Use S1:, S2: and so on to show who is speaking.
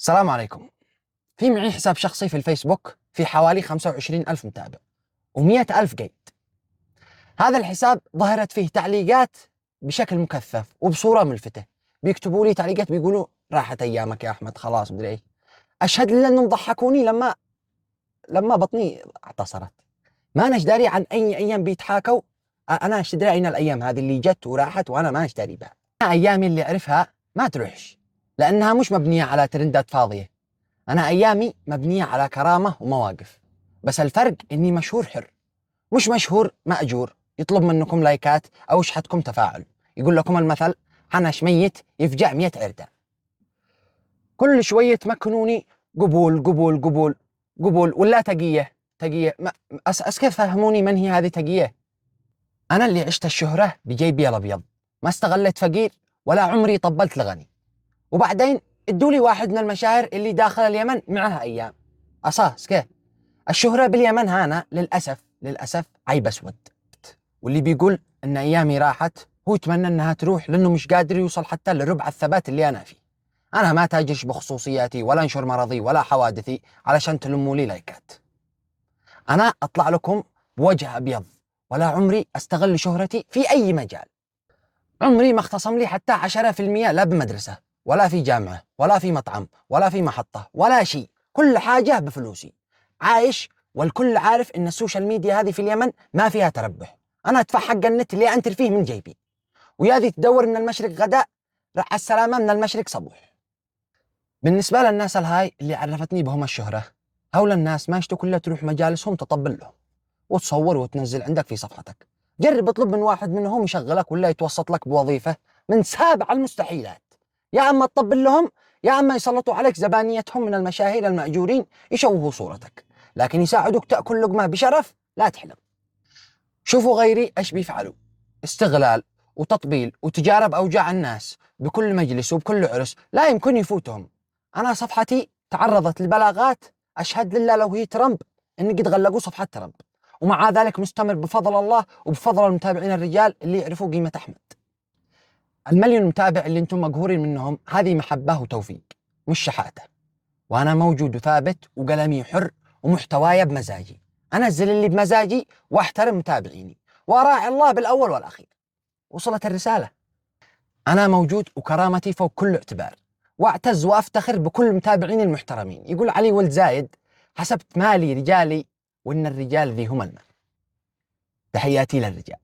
S1: السلام عليكم. في معي حساب شخصي في الفيسبوك في حوالي 25,000 متابع و100,000 قيد. هذا الحساب ظهرت فيه تعليقات بشكل مكثف وبصورة ملفتة، بيكتبوا لي تعليقات بيقولوا راحت أيامك يا أحمد، خلاص مدري إيه. أشهد لله أنهم ضحكوني لما بطني اعتصرت. ما أنا داري عن أي أيام بيتحاكوا. أنا ايش داري أين الأيام هذه اللي جت وراحت وأنا ما داري بها. أنا أيامي اللي أعرفها ما تروحش، لأنها مش مبنية على ترندات فاضية. أنا أيامي مبنية على كرامة ومواقف، بس الفرق إني مشهور حر، مش مشهور مأجور يطلب منكم لايكات أو يشحتكم تفاعل. يقول لكم المثل: حنش ميت يفجع 100 عردة. كل شوية تمكنوني قبول قبول قبول قبول ولا تقية تقية. كيف فهموني من هي هذه تقية؟ أنا اللي عشت الشهرة بجيبي الأبيض، ما استغلت فقير ولا عمري طبلت لغني. وبعدين ادوا لي واحد من المشاهير اللي داخل اليمن معها أيام أساس كيف. الشهرة باليمن هنا للأسف عيب أسود، واللي بيقول إن أيامي راحت هو يتمنى إنها تروح، لأنه مش قادر يوصل حتى لربع الثبات اللي أنا فيه. أنا ما تاجرش بخصوصياتي ولا أنشر مرضي ولا حوادثي علشان تلموا لي لايكات. أنا أطلع لكم بوجه أبيض، ولا عمري أستغل شهرتي في أي مجال. عمري ما اختصم لي حتى 10%، لا بمدرسة ولا في جامعة ولا في مطعم ولا في محطة ولا شيء، كل حاجة بفلوسي. عايش والكل عارف إن السوشيال ميديا هذه في اليمن ما فيها تربح. أنا أدفع حق النت اللي أنتر فيه من جيبي، ويا ذي تدور من المشرق غداء راح السلامة من المشرق صبوح. بالنسبة للناس الهاي اللي عرفتني بهم الشهرة، هؤلاء الناس ما يشتوا كلها تروح مجالسهم تطبل لهم وتصور وتنزل عندك في صفحتك. جرب اطلب من واحد منهم يشغلك ولا يتوسط لك بوظيفة من سابع المستحيلات. يا أما تطبل لهم يا أما يسلطوا عليك زبانيتهم من المشاهير المأجورين يشوهوا صورتك، لكن يساعدوك تأكل لقمة بشرف لا تحلم. شوفوا غيري ايش بيفعلوا: استغلال وتطبيل وتجارب أوجاع الناس بكل مجلس وبكل عرس لا يمكن يفوتهم. أنا صفحتي تعرضت للبلاغات، أشهد لله لو هي ترامب إن قد غلقوا صفحة ترامب، ومع ذلك مستمر بفضل الله وبفضل المتابعين الرجال اللي يعرفوا قيمة أحمد. المليون متابع اللي انتم مقهورين منهم هذه محبة وتوفيق مش شحاتة، وأنا موجود وثابت وقلمي حر ومحتواي بمزاجي. أنزل اللي بمزاجي وأحترم متابعيني وأراعي الله بالأول والأخير. وصلت الرسالة؟ أنا موجود وكرامتي فوق كل اعتبار، وأعتز وأفتخر بكل متابعيني المحترمين. يقول علي ولد زايد: حسبت مالي رجالي وإن الرجال ذي هم المال. تحياتي للرجال.